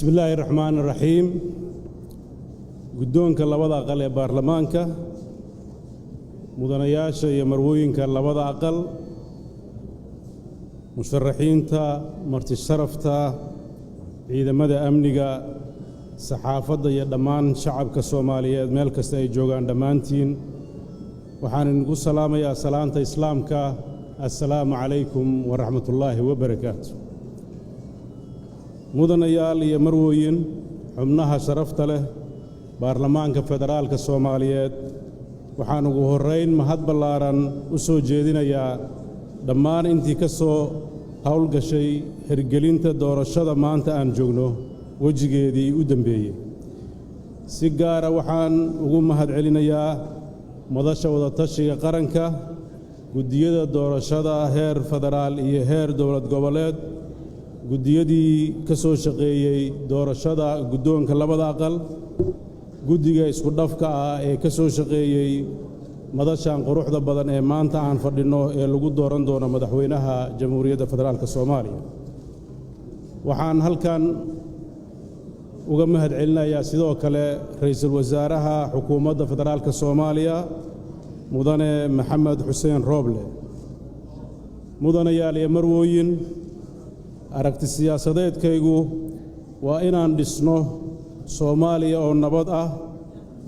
بسم الله الرحمن الرحيم قدونك لبدا أقل بارلمانك مدنياشا يمروينك لبدا أقل مشرحين تا مرتي الشرفتا عيدا مدى أمنيك صحافة يدمان شعبك الصومالية ملك استاي جوغان دمانتين وحان نقول سلام يا سلامة إسلامك السلام عليكم ورحمة الله وبركاته mudanayaal iyo marwooyin xubnaha sharafta leh baarlamaanka federaalka Soomaaliyeed waxaan ugu horeyn mahad ballaaran u soo jeedinayaa dhammaan intii ka soo hawl gashay hirgelinta doorashada maanta aan joogno wajigeedii u dambeeyay si gaar ah waxaan ugu mahad celinayaa madasha wada tashiga qaranka gudiyada doorashada heer federaal iyo heer dowlad goboleed gudiyadii ka soo shaqeeyay doorashada gudoonka labada aqal gudiga isku dhafka ah ee ka soo shaqeeyay madashan quruxda badan ee maanta aan fadhino ee lagu dooran doono madaxweynaha jamhuuriyadda federaalka Soomaaliya waxaan halkan uga mahad celinayaa sidoo kale ra'iisul wasaaraha xukuumadda federaalka Soomaaliya mudane Maxamed Xuseen Rooble mudanayaal iyo marwooyin aragti siyaasadeedkaygu waa inaan dhisno Soomaaliya oo nabad ah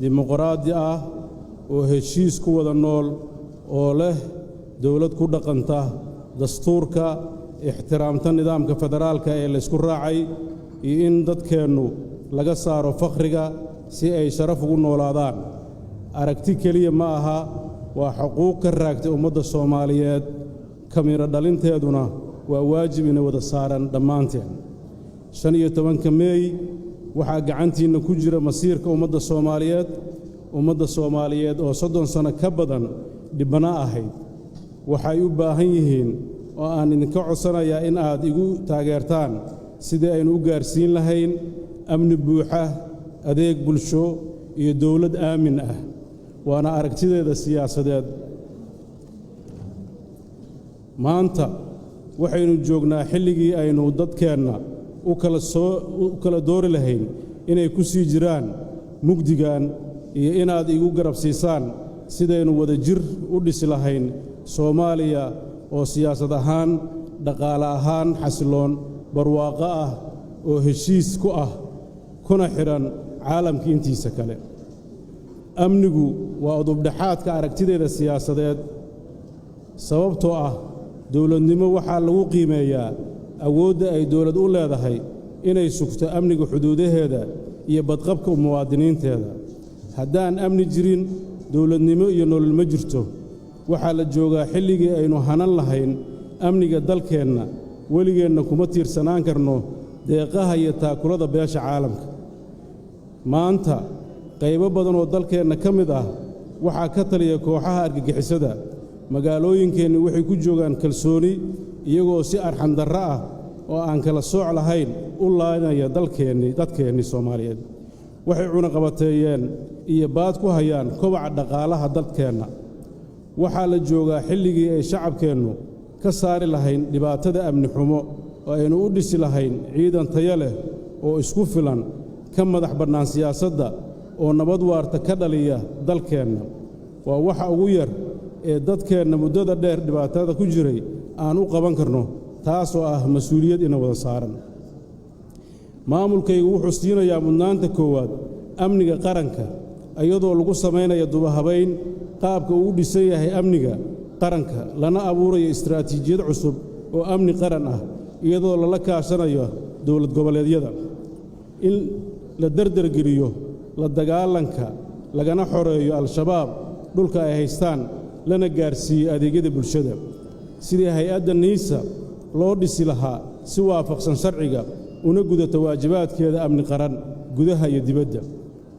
dimuqraadi ah oo heshiis ku wada nool oo leh dawlad ku dhaqanta dastuurka ixtiraamta nidaamka federaalka ee la isku raacay iyo in dadkeennu laga saaro faqriga si ay sharaf ugu noolaadaan aragti kaliya ma aha waa xuquuq ka raagtay ummadda Soomaaliyeed kamira dhalinteeduna waa waajib in wada saaran dhamaanteen 15 May waxa gacantiina ku jira masiirka ummadda Soomaaliyeed oo 30 sano ka badan dibana ahayd waxay u baahan yihiin oo aan idinka codsanayaa in aad igu taageertaan sidii aynu u gaarsiin lahayn amni buuxa adeeg bulsho iyo dawlad aamin ah waana aragtideeda siyaasadeed maanta waxaynu joognaa xilligii aynu dadkeenna u kala doori lahayn inay ku sii jiraan mugdigan iyo inaad igu garab siisaan sidaynu wada jir u dhisi lahayn Soomaaliya oo siyaasad ahaan dhaqaale ahaan xasiloon barwaaqo ah oo heshiis ku ah kuna xiran caalamka intiisa kale amnigu waa udubdhaxaadka aragtideeda siyaasadeed sababtoo ah dawladnimo waxaa lagu qiimeeyaa awoodda ay dawlad u leedahay inay sugto amniga xuduudaheeda iyo badqabka muwaadiniinteeda haddaan amni jirin dawladnimo iyo nolol ma jirto waxaa la joogaa xilligii aynu hanan lahayn amniga dalkeenna weligeenna kuma tiirsanaan karno deeqaha iyo taakulada beesha caalamka maanta qaybo badan oo dalkeenna ka mid ah waxaa ka taliya kooxaha argagixisada magaalooyinkeenni waxay ku joogaan kalsooni iyagoo si arxan darro ah oo aan kala sooc lahayn u laanaya dadkeenni Soomaaliyeed waxay cunaqabateeyeen iyo baad ku hayaan kobaca dhaqaalaha dadkeenna waxaa la joogaa xilligii ay shacabkeennu ka saari lahayn dhibaatada amni xumo oo aynu u dhisi lahayn ciidan tayo leh oo isku filan ka madax bannaan siyaasadda oo nabad waarta ka dhaliya dalkeenna waa waxa ugu yar ee dadkeenna muddada dheer dhibaatada ku jiray aan u qaban karno taasoo ah mas'uuliyad ina wada saaran maamulkaygu wuxuu siinayaa mudnaanta koowaad amniga qaranka iyadoo lagu samaynayo dubahabayn qaabka uu dhisan yahay amniga qaranka lana abuurayo istiraatiijiyad cusub oo amni qaran ah iyadoo lala kaashanayo dowlad goboleedyada in la dardargeliyo la dagaalanka lagana xoreeyo al-shabaab dhulka ay haystaan lana gaarsiiyo adeegyada bulshada sidii hay'adda NISA loo dhisi lahaa si waafaqsan sharciga una gudato waajibaadkeeda amni qaran gudaha iyo dibadda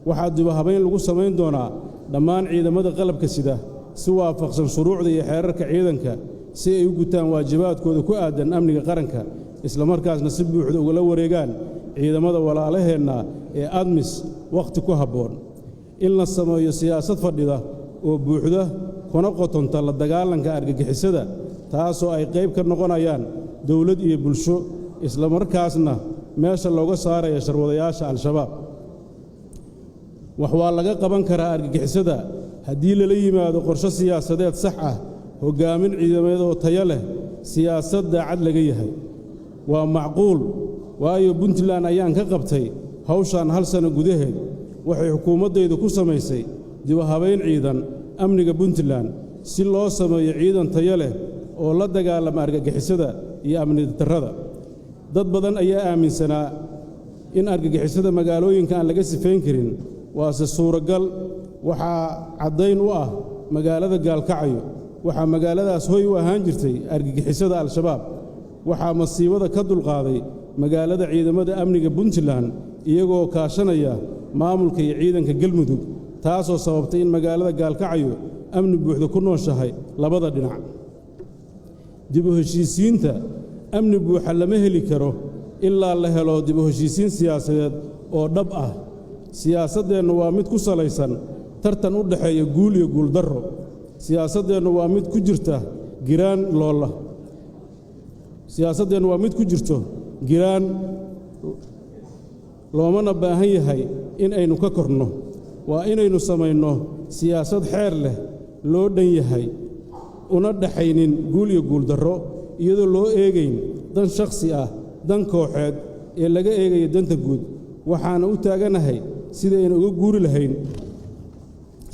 waxaa dubahabayn lagu samayn doonaa dhammaan ciidamada qalabka sida si waafaqsan shuruucda iyo xeerarka ciidanka si ay u gutaan waajibaadkooda ku aadan amniga qaranka isla markaasna si buuxda uga wareegaan ciidamada walaalaheenna ee ADMIS waqti ku habboon in la sameeyo siyaasad fadhida oo buuxda kuna qotonta la dagaalanka argagixisada taasoo ay qayb ka noqonayaan dawlad iyo bulsho isla markaasna meesha looga saarayo sharwadayaasha al-shabaab wax waa laga qaban karaa argagixisada haddii lala yimaado qorshe siyaasadeed sax ah hoggaamin ciidamadeed oo tayo leh siyaasad daacad laga yahay waa macquul waayo puntland ayaan ka qabtay hawshan hal sano gudaheed waxay xukuumaddaydu ku samaysay dib u habayn ciidan amniga puntland si loo sameeyo ciidan tayo leh oo la dagaalama argagixisada iyo amni darrada dad badan ayaa aaminsanaa in argagixisada magaalooyinka aan laga sifayn karin waase suuragal waxaa caddayn u ah magaalada gaalkacyo waxaa magaaladaas hoy u ahaan jirtay argagixisada al-shabaab waxaa masiibada ka dulqaaday magaalada ciidamada amniga puntland iyagoo kaashanaya maamulka iyo ciidanka galmudug taasoo sababtay in magaalada gaalkacyo amni buuxda ku nooshahay labada dhinac dib u heshiisiinta amni buuxa lama heli karo ilaa la helo dib u heshiisiin siyaasadeed oo dhab ah siyaasaddeennu waa mid ku salaysan tartan u dhaxeeya guul iyo guuldarro siyaasaddeennu waa mid ku jirta giraan loola siyaasaddeennu waa mid ku jirto giraan loomana baahan yahay in aynu ka korno waa inaynu samayno siyaasad xeer leh loo dhan yahay una dhaxaynin guul iyo guuldarro iyadoo loo eegayn dan shakhsi ah dan kooxeed ee laga eegayo danta guud waxaana u taaganahay sidaynu uga guuri lahayn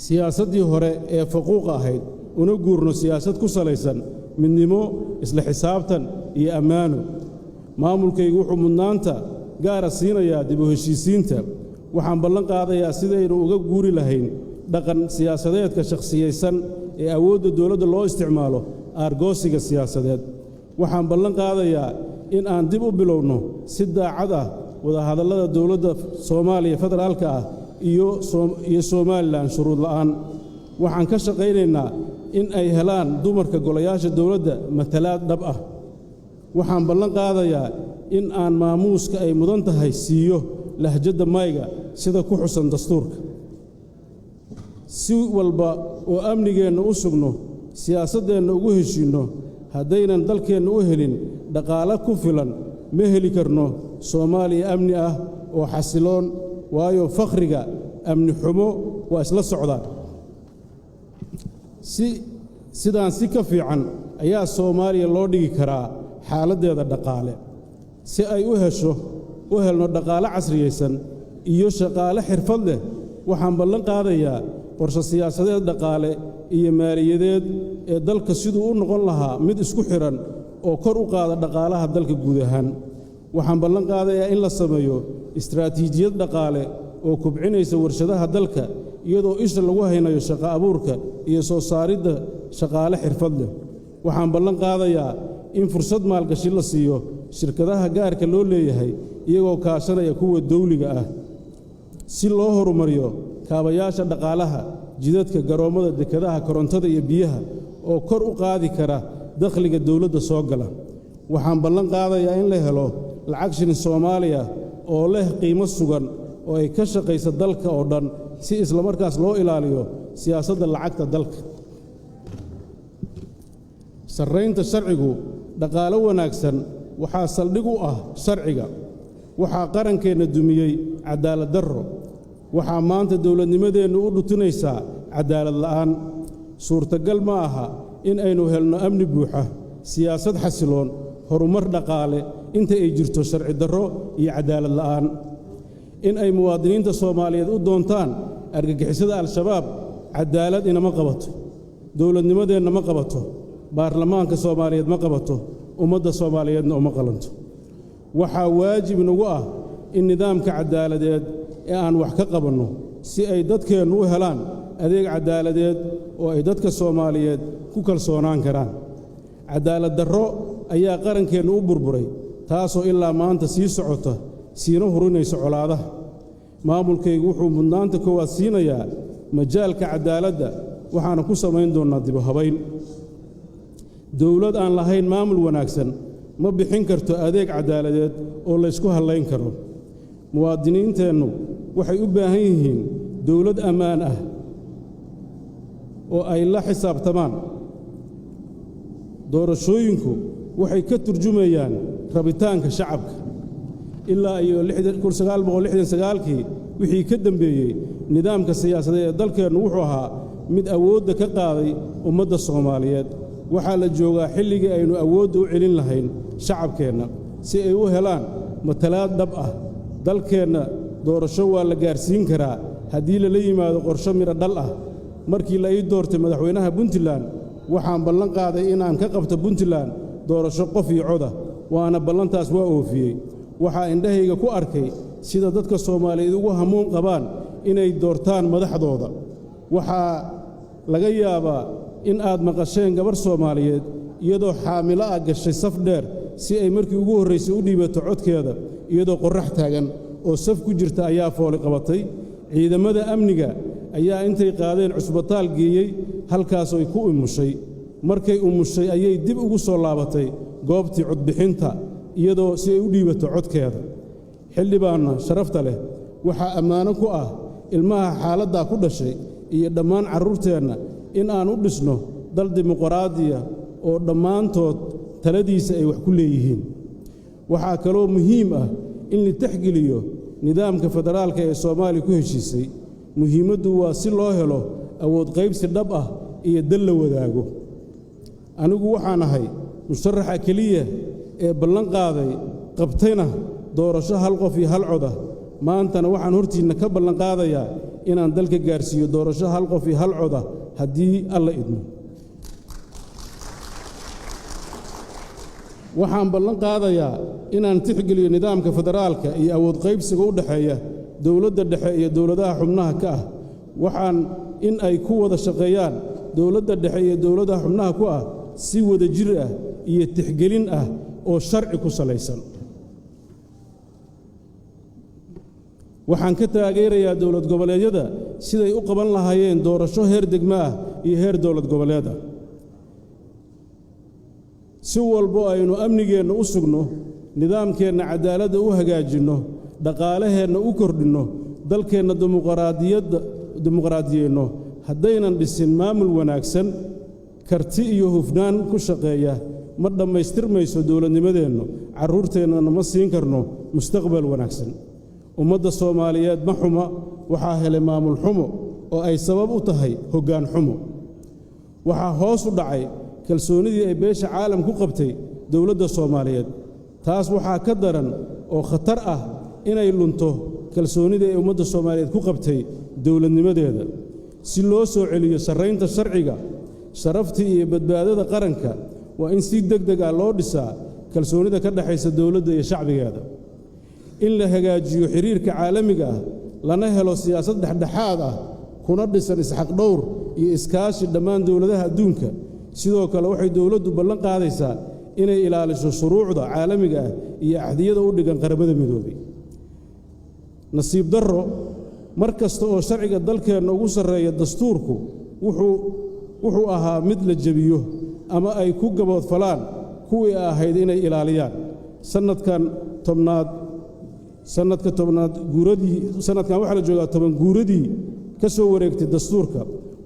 siyaasaddii hore ee faquuqa ahayd una guurno siyaasad ku salaysan midnimo isla xisaabtan iyo ammaano maamulkaygu wuxuu mudnaanta gaara siinayaa dib u heshiisiinta waxaan ballan qaadayaa sidaynu uga guuri lahayn dhaqan siyaasadeedka shakhsiyaysan ee awoodda dawladda loo isticmaalo aargoosiga siyaasadeed waxaan ballan qaadayaa in aan dib u bilowno si daacad ah wadahadallada dawladda Soomaaliya federaalka ah iyo Somaliland shuruud la'aan waxaan ka shaqaynaynaa in ay helaan dumarka golayaasha dawladda matalaad dhab ah waxaan ballan qaadayaa in aan maamuuska ay mudan tahay siiyo lahjadda mayga sida ku xusan dastuurka si walba oo amnigeenna u sugno siyaasaddeenna ugu heshiinno haddaynan dalkeenna u helin dhaqaale ku filan ma heli karno Soomaaliya amni ah oo xasiloon waayo fakhriga amni xumo waa isla socdaan sidaan si ka fiican ayaa Soomaaliya loo dhigi karaa xaaladdeeda dhaqaale si ay u helno dhaqaale casriyeysan iyo shaqaale xirfad leh waxaan ballan qaadayaa qorshe siyaasadeed dhaqaale iyo maaliyadeed ee dalka siduu u noqon lahaa mid isku xiran oo kor u qaada dhaqaalaha dalka guud ahaan waxaan ballan qaadayaa in la sameeyo istiraatiijiyad dhaqaale oo kobcinaysa warshadaha dalka iyadoo isha lagu haynayo shaqo abuurka iyo soo saaridda shaqaale xirfad leh waxaan ballan qaadayaa in fursad maalgashi la siiyo shirkadaha gaarka loo leeyahay iyagoo kaashanaya kuwa dawliga ah si loo horumariyo kaabayaasha dhaqaalaha jidadka garoommada dekedaha korontada iyo biyaha oo kor u qaadi kara dakhliga dawladda soo gala waxaan ballan qaadayaa in la helo lacag shilin Soomaaliya oo leh qiimo sugan oo ay ka shaqayso dalka oo dhan si isla markaas loo ilaaliyo siyaasadda lacagta dalka sarreynta sharcigu dhaqaale wanaagsan waxaa saldhig u ah sharciga waxaa qarankeenna dumiyey cadaalad darro waxaa maanta dawladnimadeennu u dhutinaysaa cadaalad la'aan suurtagal ma aha in aynu helno amni buuxa siyaasad xasiloon horumar dhaqaale inta ay jirto sharci darro iyo cadaalad la'aan in ay muwaadiniinta Soomaaliyeed u doontaan argagixisada al-shabaab cadaalad inama qabato dawladnimadeenna ma qabato baarlamaanka Soomaaliyeed ma qabato ummadda Soomaaliyeedna uma qalanto waxaa waajib nagu ah in nidaamka cadaaladeed ee aan wax ka qabanno si ay dadkeennu u helaan adeeg cadaaladeed oo ay dadka Soomaaliyeed ku kalsoonaan karaan cadaalad darro ayaa qarankeennu u burburay taasoo ilaa maanta sii socota siina hurinaysa colaadaha maamulkaygu wuxuu mudnaanta koowaad siinayaa majaalka cadaaladda waxaana ku samayn doonnaa dib u habayn dawlad aan lahayn maamul wanaagsan ma bixin karto adeeg cadaaladeed oo la isku halayn karo muwaadiniinteennu waxay u baahan yihiin dawlad ammaan ah oo ay la xisaabtamaan doorashooyinku waxay ka turjumayaan rabitaanka shacabka ilaa iyo 1969kii wixii ka dambeeyey nidaamka siyaasadeed ee dalkeennu wuxuu ahaa mid awoodda ka qaaday ummadda Soomaaliyeed waxaa la joogaa xilligii aynu awoodda u celin lahayn shacabkeenna si ay u helaan matalaad dhab ah dalkeenna doorasho waa la gaarsiin karaa haddii lala yimaado qorshe miro dhal ah markii la ii doortay madaxweynaha Puntland waxaan ballan qaaday inaan ka qabto Puntland doorasho qof iyo cod ah waana ballantaas waa oofiyey waxaa indhahayga ku arkay sida dadka Soomaaliyeed ugu hamuun qabaan inay doortaan madaxdooda waxaa laga yaabaa in aad maqasheen gabar Soomaaliyeed iyadoo xaamilo ah gashay saf dheer si ay markii ugu horreysay u dhiibato codkeeda iyadoo qorrax taagan oo saf ku jirta ayaa fooli qabatay ciidamada amniga ayaa intay qaadeen cusbitaal geeyey halkaas ay ku umushay markay umushay ayay dib ugu soo laabatay goobtii codbixinta iyadoo si ay u dhiibato codkeeda xildhibaanna sharafta leh waxaa ammaano ku ah ilmaha xaaladdaa ku dhashay iyo dhammaan carruurteenna in aan u dhisno dal dimuqraadiya oo dhammaantood taladiisa ay wax ku leeyihiin waxaa kaloo muhiim ah in la tixgeliyo nidaamka federaalka ee Soomaaliya ku heshiisay muhiimaddu waa si loo helo awood qaybsi dhab ah iyo dal la wadaago anigu waxaan ahay musharaxa kaliya ee ballan qaaday qabtayna doorasho hal qof iyo hal cod ah maantana waxaan hortiina ka ballan qaadayaa inaan dalka gaarsiiyo doorasho hal qof iyo hal cod ah haddii alla idmo waxaan ballan qaadayaa inaan tixgeliyo nidaamka federaalka iyo awood qaybsiga u dhaxeeya dawladda dhexe iyo dawladaha xubnaha ka ah waxaan in ay ku wada shaqeeyaan dawladda dhexe iyo dawladaha xubnaha ku ah si wada jir ah iyo tixgelin ah oo sharci ku salaysan waxaan ka taageerayaa dawlad goboleedyada siday u qaban lahaayeen doorasho heer degmo ah iyo heer dawlad goboleed ah si walbo aynu amnigeenna u sugno nidaamkeenna cadaaladda u hagaajinno dhaqaalaheenna u kordhinno dalkeenna dimuqraadiyeenno haddaynan dhisin maamul wanaagsan karti iyo hufnaan ku shaqeeya ma dhammaystirmayso dawladnimadeennu carruurteennana ma siin karno mustaqbal wanaagsan ummadda Soomaaliyeed ma xuma waxaa helay maamul xumo oo ay sabab u tahay hoggaan xumo waxaa hoos u dhacay kalsoonidii ay beesha caalam ku qabtay dawladda Soomaaliyeed taas waxaa ka daran oo khatar ah inay lunto kalsoonidii ay ummadda Soomaaliyeed ku qabtay dawladnimadeeda si loo soo celiyo sarreynta sharciga sharaftii iyo badbaadada qaranka waa in si degdeg ah loo dhisaa kalsoonida ka dhaxaysa dawladda iyo shacbigeeda in la hagaajiyo xiriirka caalamiga ah lana helo siyaasad dhexdhexaad ah kuna dhisan isxaq dhowr iyo iskaashi dhammaan dawladaha adduunka sidoo kale waxay dawladdu ballan qaadaysaa inay ilaaliso shuruucda caalamiga ah iyo axdiyada u dhigan qaramada midoobay nasiib darro mar kasta oo sharciga dalkeenna ugu sarreeya dastuurku wuxuu ahaa mid la jebiyo ama ay ku gaboodfalaan kuwii ahayd inay ilaaliyaan sanadkan waxaa la joogaa 10 guuradii ka soo wareegtay dastuurka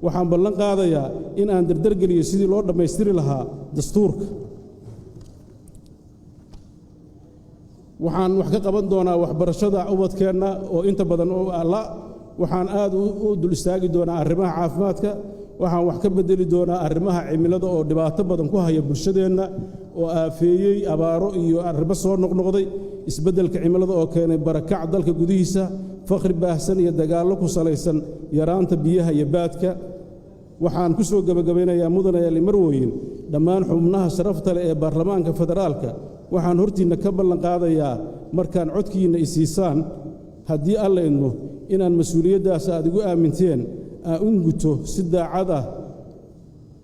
waxaan ballan qaadayaa in aan dardargeliyo sidii loo dhammaystiri lahaa dastuurka waxaan wax ka qaban doonaa waxbarashada ubadkeenna oo inta badan waxaan aad u dul istaagi doonaa arrimaha caafimaadka waxaan wax ka bedeli doonaa arrimaha cimilada oo dhibaato badan ku haya bulshadeenna oo aafeeyey abaaro iyo arrimo soo noqnoqday isbeddelka cimilada oo keenay barakac dalka gudihiisa faqri baahsan iyo dagaallo ku salaysan yaraanta biyaha iyo baadka waxaan ku soo gabagabeynayaa mudanayaal marwooyin dhammaan xubnaha sharafta leh ee baarlamaanka federaalka waxaan hortiina ka ballan qaadayaa markaan codkiina isiisaan haddii alla idmo inaan mas'uuliyaddaas aad igu aaminteen aan u guto si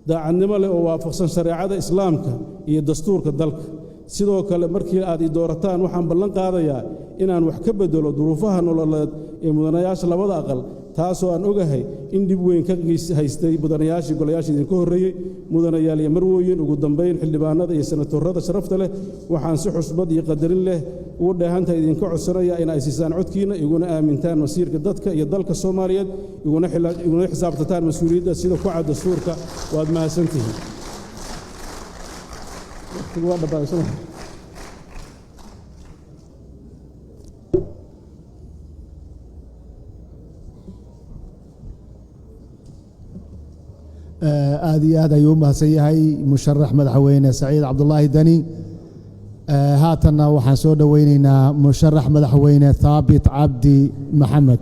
daacadnimo leh oo waafaqsan shareecada islaamka iyo dastuurka dalka sidoo kale markii aad i doorataan waxaan ballan qaadayaa inaan wax ka bedelo duruufaha nololeed ee mudanayaasha labada aqal taasoo aan ogahay in dhib weyn ka haystay mudanayaashii golayaasha idinka horreeyey mudanayaal iyo marwooyin ugu dambayn xildhibaanada iyo senatorrada sharafta leh waxaan si xusbad iyo qadarin leh ugu dheehantahay idinka codsanayaa in ay siisaan codkiina iguna aamintaan masiirka dadka iyo dalka Soomaaliyeed iguna xisaabtataan mas'uuliyadda sida ku cad dastuurka waad mahadsantihiin آدي آدي يوم هسيهاي مشرح مدحوين سعيد عبد الله دني هاتنا وحنسود ويننا مشرح مدحوين ثابت عبدي محمد